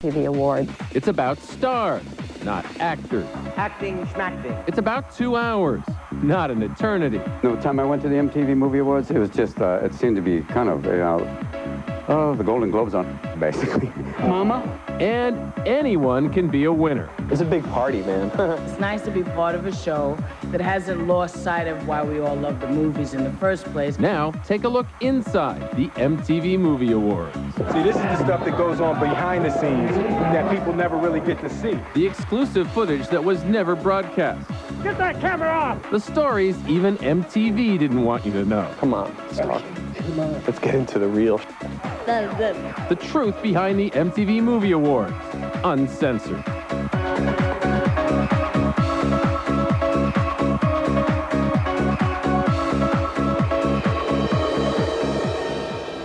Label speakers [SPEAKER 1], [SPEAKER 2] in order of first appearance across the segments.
[SPEAKER 1] MTV Awards.
[SPEAKER 2] It's about stars, not actors.
[SPEAKER 3] Acting schmacting.
[SPEAKER 2] It's about 2 hours, not an eternity.
[SPEAKER 4] The time I went to the MTV Movie Awards, it was just, it seemed to be kind of, the Golden Globes on, basically.
[SPEAKER 3] Mama?
[SPEAKER 2] And anyone can be a winner.
[SPEAKER 3] It's a big party, man.
[SPEAKER 5] It's nice to be part of a show that hasn't lost sight of why we all love the movies in the first place.
[SPEAKER 2] Now, take a look inside the MTV Movie Awards.
[SPEAKER 6] See, this is the stuff that goes on behind the scenes that people never really get to see.
[SPEAKER 2] The exclusive footage that was never broadcast.
[SPEAKER 6] Get that camera off!
[SPEAKER 2] The stories even MTV didn't want you to know.
[SPEAKER 3] Come on, let's talk. Let's get into the real.
[SPEAKER 2] The truth behind the MTV Movie Awards, uncensored.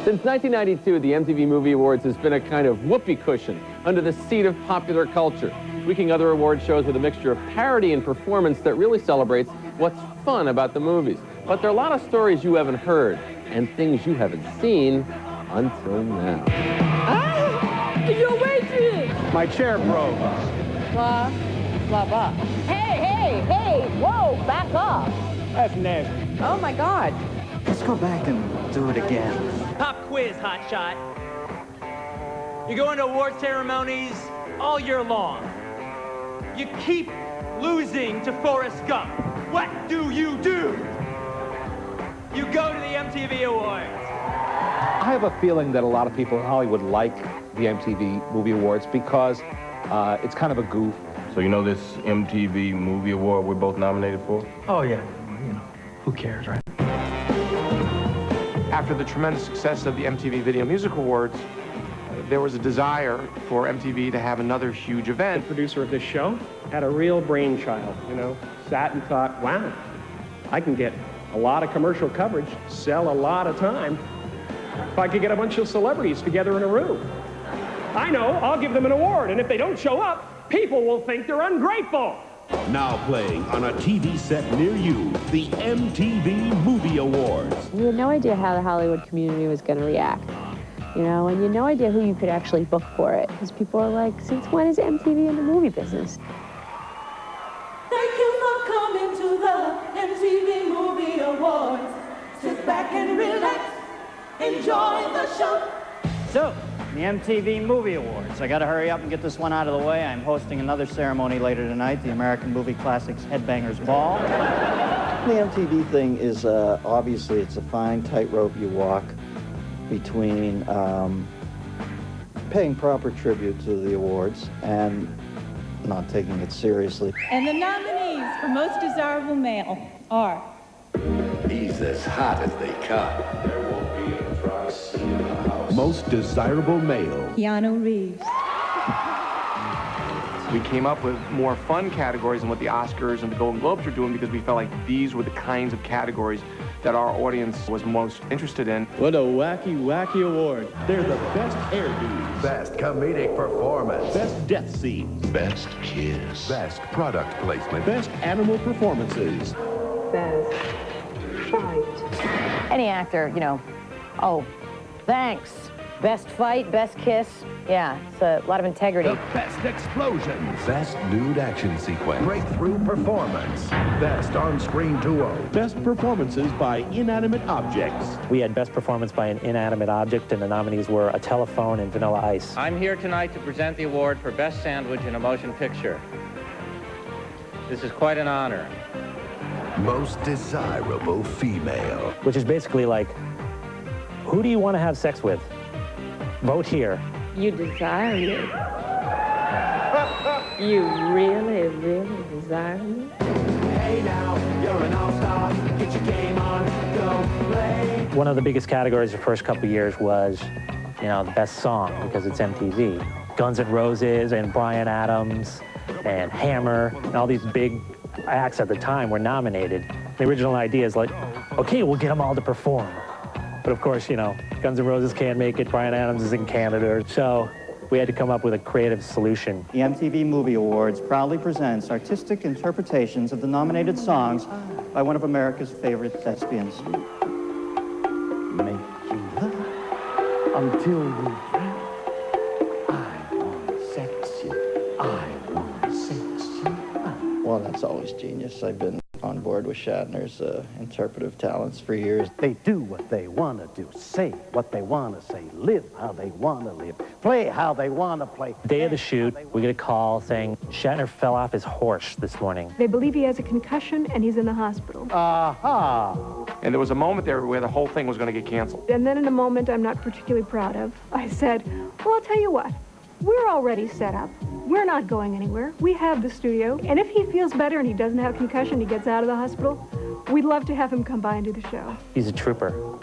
[SPEAKER 2] Since 1992, the MTV Movie Awards has been a kind of whoopee cushion under the seat of popular culture, tweaking other award shows with a mixture of parody and performance that really celebrates what's fun about the movies. But there are a lot of stories you haven't heard and things you haven't seen until now.
[SPEAKER 5] Ah! You're waiting!
[SPEAKER 6] My chair broke.
[SPEAKER 5] Blah, blah, blah.
[SPEAKER 1] Hey, whoa, back up.
[SPEAKER 6] That's nasty.
[SPEAKER 5] Oh, my God.
[SPEAKER 7] Let's go back and do it again.
[SPEAKER 8] Pop quiz, hotshot. You go into award ceremonies all year long. You keep losing to Forrest Gump. What do? You go to the MTV Awards.
[SPEAKER 9] I have a feeling that a lot of people in Hollywood like the MTV Movie Awards because it's kind of a goof.
[SPEAKER 10] So you know this MTV Movie Award we're both nominated for?
[SPEAKER 7] Oh, yeah. You know, who cares, right?
[SPEAKER 6] After the tremendous success of the MTV Video Music Awards, there was a desire for MTV to have another huge event.
[SPEAKER 11] The producer of this show had a real brainchild, sat and thought, wow, I can get a lot of commercial coverage, sell a lot of time, if I could get a bunch of celebrities together in a room. I know, I'll give them an award, and if they don't show up, people will think they're ungrateful.
[SPEAKER 12] Now playing on a TV set near you, the MTV Movie Awards.
[SPEAKER 1] We had no idea how the Hollywood community was going to react, and you had no idea who you could actually book for it, because people are like, since when is MTV in the movie business?
[SPEAKER 13] Thank you for coming to the MTV Movie Awards. Sit back and relax, enjoy the show.
[SPEAKER 7] So, the MTV Movie Awards. I gotta hurry up and get this one out of the way. I'm hosting another ceremony later tonight, the American Movie Classics Headbangers Ball.
[SPEAKER 14] The MTV thing is, obviously, it's a fine tightrope you walk between paying proper tribute to the awards and not taking it seriously.
[SPEAKER 13] And the nominees for Most Desirable Male are...
[SPEAKER 12] He's as hot as they come. There won't be a dry seat in the house. Most Desirable Male.
[SPEAKER 13] Keanu Reeves.
[SPEAKER 6] We came up with more fun categories than what the Oscars and the Golden Globes were doing because we felt like these were the kinds of categories that our audience was most interested in.
[SPEAKER 11] What a wacky award. They're the best hairdos.
[SPEAKER 12] Best comedic performance.
[SPEAKER 11] Best death scenes.
[SPEAKER 12] Best kiss. Best product placement.
[SPEAKER 11] Best animal performances.
[SPEAKER 1] Best fight. Any actor, oh, thanks. Best fight, best kiss. Yeah, it's a lot of integrity.
[SPEAKER 12] The best explosions. Best nude action sequence. Breakthrough performance. Best on-screen duo.
[SPEAKER 11] Best performances by inanimate objects.
[SPEAKER 15] We had best performance by an inanimate object, and the nominees were a telephone and Vanilla Ice.
[SPEAKER 16] I'm here tonight to present the award for Best Sandwich in a Motion Picture. This is quite an honor.
[SPEAKER 12] Most Desirable Female.
[SPEAKER 15] Which is basically like, who do you want to have sex with? Vote here.
[SPEAKER 1] You desire me. You really, really desire me?
[SPEAKER 13] Hey now, you're an all-star. Get your game on, go play.
[SPEAKER 15] One of the biggest categories the first couple of years was, the best song, because it's MTV. Guns N' Roses and Bryan Adams and Hammer and all these big acts at the time were nominated. The original idea is like, okay, we'll get them all to perform. But of course, Guns N' Roses can't make it, Bryan Adams is in Canada, so we had to come up with a creative solution.
[SPEAKER 7] The MTV Movie Awards proudly presents artistic interpretations of the nominated songs by one of America's favorite thespians.
[SPEAKER 14] Make you love until you drink. I want Well, that's always genius. I've been on board with Shatner's interpretive talents for years.
[SPEAKER 17] They do what they want to do, say what they want to say, live how they want to live, play how they want to play.
[SPEAKER 15] Day of the shoot, we get a call saying Shatner fell off his horse this morning.
[SPEAKER 18] They believe he has a concussion and he's in the hospital.
[SPEAKER 17] Aha!
[SPEAKER 6] And there was a moment there where the whole thing was going to get canceled.
[SPEAKER 18] And then in a moment I'm not particularly proud of, I said, well, I'll tell you what. We're already set up. We're not going anywhere. We have the studio. And if he feels better and he doesn't have a concussion, he gets out of the hospital, we'd love to have him come by and do the show.
[SPEAKER 15] He's a trooper.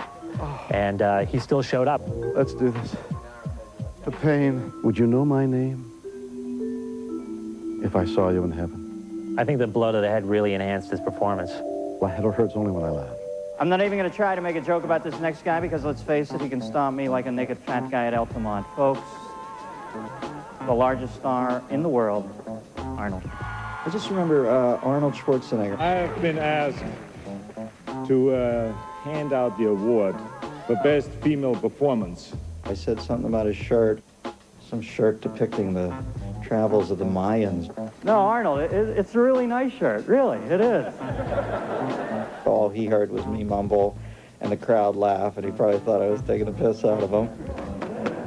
[SPEAKER 15] And he still showed up.
[SPEAKER 17] Let's do this. The pain. Would you know my name if I saw you in heaven?
[SPEAKER 15] I think the blow to the head really enhanced his performance.
[SPEAKER 17] My head hurts only when I laugh.
[SPEAKER 7] I'm not even going to try to make a joke about this next guy because, let's face it, he can stomp me like a naked fat guy at Altamont. Folks, the largest star in the world, Arnold.
[SPEAKER 14] I just remember Arnold Schwarzenegger.
[SPEAKER 19] I have been asked to hand out the award for Best Female Performance.
[SPEAKER 14] I said something about his shirt, some shirt depicting the travels of the Mayans.
[SPEAKER 7] No, Arnold, it's a really nice shirt. Really, it is.
[SPEAKER 14] All he heard was me mumble and the crowd laugh, and he probably thought I was taking the piss out of him.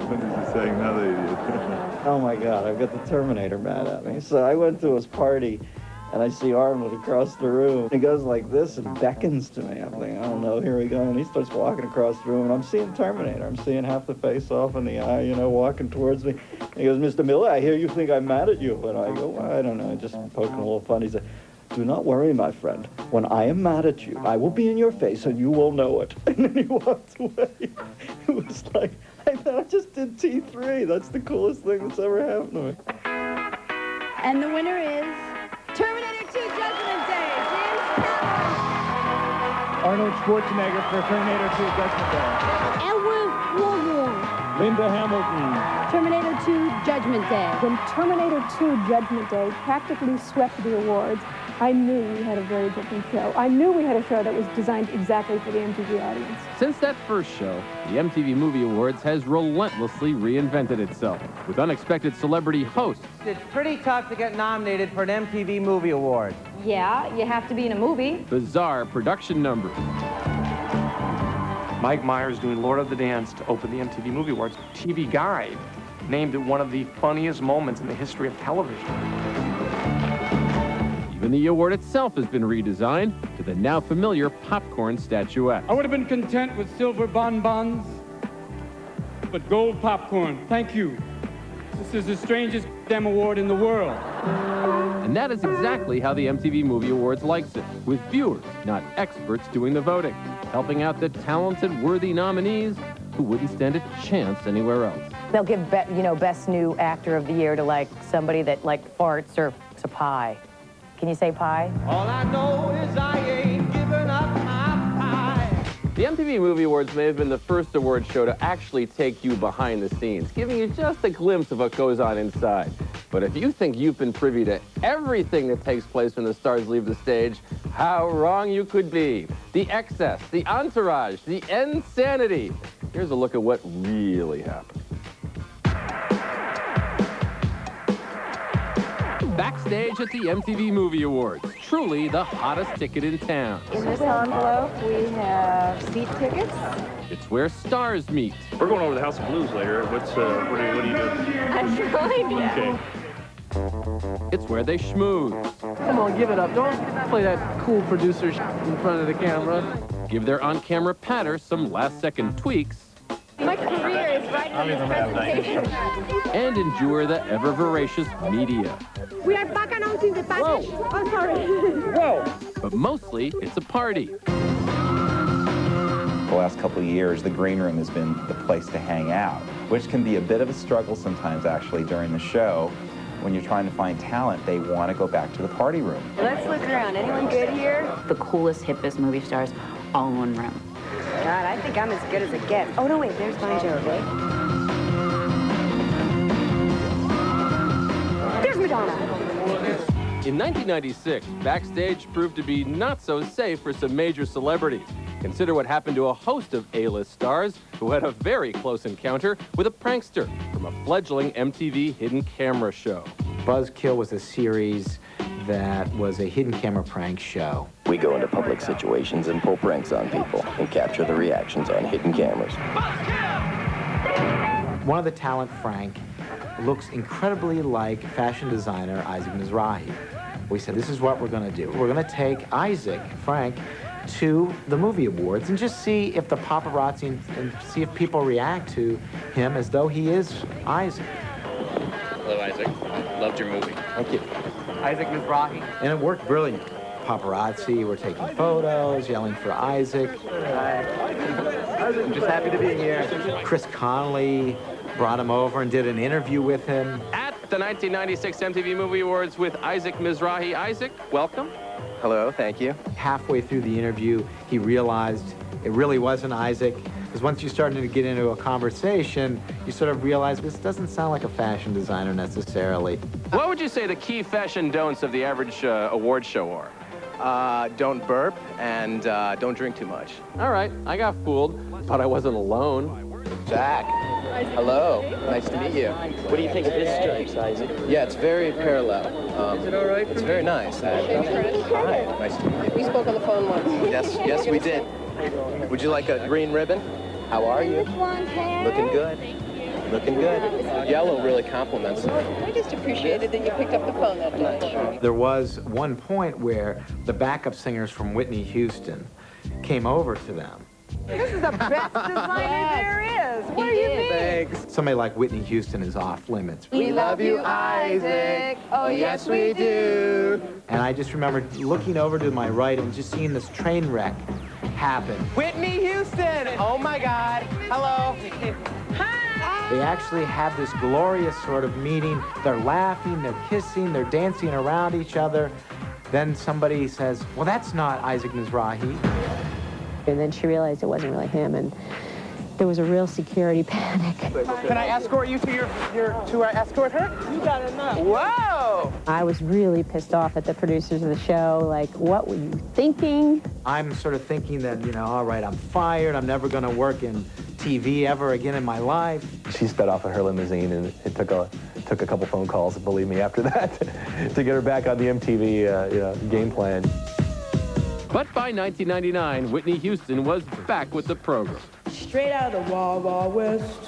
[SPEAKER 19] What is he saying now, idiot?
[SPEAKER 14] Oh my God, I've got the Terminator mad at me. So I went to his party, and I see Arnold across the room. He goes like this and beckons to me. I'm thinking, oh no, here we go. And he starts walking across the room, and I'm seeing Terminator. I'm seeing half the face off in the eye, you know, walking towards me. And he goes, Mr. Miller, I hear you think I'm mad at you. And I go, well, I don't know, just poking a little fun. He said, do not worry, my friend. When I am mad at you, I will be in your face, and you will know it. And then he walked away. It was like, I thought I just did T3. That's the coolest thing that's ever happened to me.
[SPEAKER 20] And the winner is Terminator 2 Judgment Day, James Cameron.
[SPEAKER 19] Arnold Schwarzenegger for Terminator 2 Judgment Day.
[SPEAKER 20] Edward Woolworth.
[SPEAKER 19] Linda Hamilton.
[SPEAKER 20] Terminator 2 Judgment Day.
[SPEAKER 18] When Terminator 2 Judgment Day practically swept the awards, I knew we had a very different show. I knew we had a show that was designed exactly for the MTV audience.
[SPEAKER 2] Since that first show, the MTV Movie Awards has relentlessly reinvented itself with unexpected celebrity hosts.
[SPEAKER 3] It's pretty tough to get nominated for an MTV Movie Award.
[SPEAKER 20] Yeah, you have to be in a movie.
[SPEAKER 2] Bizarre production numbers.
[SPEAKER 6] Mike Myers doing Lord of the Dance to open the MTV Movie Awards. TV Guide named it one of the funniest moments in the history of television.
[SPEAKER 2] Even the award itself has been redesigned to the now familiar popcorn statuette.
[SPEAKER 19] I would have been content with silver bonbons, but gold popcorn, thank you. This is the strangest damn award in the world.
[SPEAKER 2] And that is exactly how the MTV Movie Awards likes it, with viewers, not experts, doing the voting, helping out the talented, worthy nominees who wouldn't stand a chance anywhere else.
[SPEAKER 21] They'll give, Best New Actor of the Year to, somebody that, farts or to pie. Can you say pie?
[SPEAKER 3] All I know is I ain't giving up my pie.
[SPEAKER 2] The MTV Movie Awards may have been the first award show to actually take you behind the scenes, giving you just a glimpse of what goes on inside. But if you think you've been privy to everything that takes place when the stars leave the stage, how wrong you could be. The excess, the entourage, the insanity. Here's a look at what really happened. Backstage at the MTV Movie Awards, truly the hottest ticket in town.
[SPEAKER 1] In this envelope, we have seat tickets.
[SPEAKER 2] It's where stars meet.
[SPEAKER 22] We're going over to the House of Blues later. What are you doing?
[SPEAKER 1] I have no idea.
[SPEAKER 22] Okay.
[SPEAKER 2] It's where they schmooze.
[SPEAKER 3] Come on, give it up. Don't play that cool producer in front of the camera.
[SPEAKER 2] Give their on-camera patter some last-second tweaks.
[SPEAKER 20] My career is right in this presentation.
[SPEAKER 2] And endure the ever-voracious media.
[SPEAKER 20] We are back announcing the package.
[SPEAKER 22] Whoa.
[SPEAKER 20] Oh, sorry.
[SPEAKER 22] Whoa!
[SPEAKER 2] But mostly, it's a party.
[SPEAKER 23] The last couple of years, the green room has been the place to hang out, which can be a bit of a struggle sometimes, actually, during the show. When you're trying to find talent, they want to go back to the party room.
[SPEAKER 1] Let's look around. Anyone good here?
[SPEAKER 24] The coolest, hippest movie stars all in one room.
[SPEAKER 1] God, I think I'm as good as it gets. Oh, no, wait, there's Bon Jovi. There's Madonna.
[SPEAKER 2] In 1996, Backstage proved to be not so safe for some major celebrities. Consider what happened to a host of A-list stars who had a very close encounter with a prankster from a fledgling MTV hidden camera show.
[SPEAKER 25] Buzzkill was a series
[SPEAKER 4] that was a hidden camera prank show.
[SPEAKER 5] We go into public situations and pull pranks on people and capture the reactions on hidden cameras.
[SPEAKER 4] One of the talent, Frank, looks incredibly like fashion designer Isaac Mizrahi. We said, this is what we're going to do. We're going to take Isaac, Frank, to the movie awards and just see if the paparazzi and see if people react to him as though he is Isaac.
[SPEAKER 8] Hello, Isaac. Loved your movie.
[SPEAKER 4] Thank you.
[SPEAKER 8] Isaac Mizrahi.
[SPEAKER 4] And it worked brilliant. Paparazzi were taking photos, yelling for Isaac.
[SPEAKER 8] I'm just happy to be here.
[SPEAKER 4] Chris Connolly brought him over and did an interview with him.
[SPEAKER 2] At the 1996 MTV Movie Awards with Isaac Mizrahi. Isaac, welcome.
[SPEAKER 5] Hello, thank you.
[SPEAKER 4] Halfway through the interview, he realized it really wasn't Isaac. Because once you started to get into a conversation, you sort of realize this doesn't sound like a fashion designer necessarily.
[SPEAKER 2] What would you say the key fashion don'ts of the average award show are?
[SPEAKER 5] Don't burp and don't drink too much.
[SPEAKER 2] All right, I got fooled, but I wasn't alone.
[SPEAKER 5] Jack, hello. Nice to meet you.
[SPEAKER 9] What do you think of his stripes, Isaac?
[SPEAKER 5] Yeah, it's very parallel.
[SPEAKER 9] Is it all right?
[SPEAKER 5] It's very nice. Hi, nice to meet you.
[SPEAKER 20] We spoke on the phone once.
[SPEAKER 5] Yes, we did. Would you like a green ribbon? How are you? Looking good. Looking good. Yellow really compliments it.
[SPEAKER 20] I just appreciated that you picked up the phone that much.
[SPEAKER 4] There was one point where the backup singers from Whitney Houston came over to them.
[SPEAKER 20] This is the best designer there is. What do you mean?
[SPEAKER 5] Thanks.
[SPEAKER 4] Somebody like Whitney Houston is off limits.
[SPEAKER 20] We love you, Isaac. Oh, yes, we do.
[SPEAKER 4] And I just remember looking over to my right and just seeing this train wreck happen.
[SPEAKER 5] Whitney Houston! Oh my God. Hello.
[SPEAKER 4] They actually have this glorious sort of meeting. They're laughing, they're kissing, they're dancing around each other. Then somebody says, well, that's not Isaac Mizrahi.
[SPEAKER 1] And then she realized it wasn't really him, and there was a real security panic.
[SPEAKER 5] Can I escort you to to escort her?
[SPEAKER 20] You got enough.
[SPEAKER 5] Whoa!
[SPEAKER 1] I was really pissed off at the producers of the show. Like, what were you thinking?
[SPEAKER 4] I'm sort of thinking that, you know, all right, I'm fired. I'm never going to work in TV ever again in my life.
[SPEAKER 25] She sped off in her limousine, and it took a couple phone calls, believe me, after that, to get her back on the MTV game plan.
[SPEAKER 2] But by 1999, Whitney Houston was back with the program.
[SPEAKER 13] Straight out of the Wild Wild West.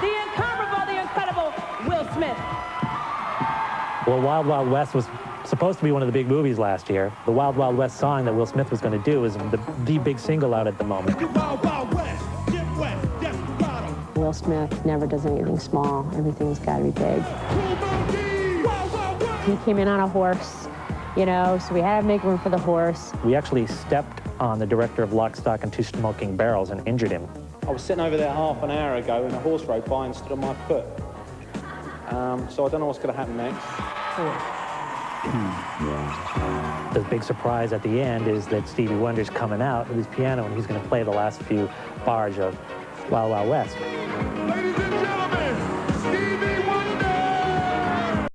[SPEAKER 13] The incomparable, the incredible Will Smith.
[SPEAKER 15] Well, Wild Wild West was supposed to be one of the big movies last year. The Wild Wild West song that Will Smith was going to do is the big single out at the moment.
[SPEAKER 13] Wild Wild West, get wet, desperado.
[SPEAKER 1] Will Smith never does anything small. Everything's got to be big. He came in on a horse, you know, so we had to make room for the horse.
[SPEAKER 15] We actually stepped on the director of Lock, Stock, and Two Smoking Barrels and injured him.
[SPEAKER 11] I was sitting over there half an hour ago and a horse rode by and stood on my foot. So I don't know what's going to happen next.
[SPEAKER 15] The big surprise at the end is that Stevie Wonder's coming out with his piano and he's going to play the last few bars of Wild Wild West.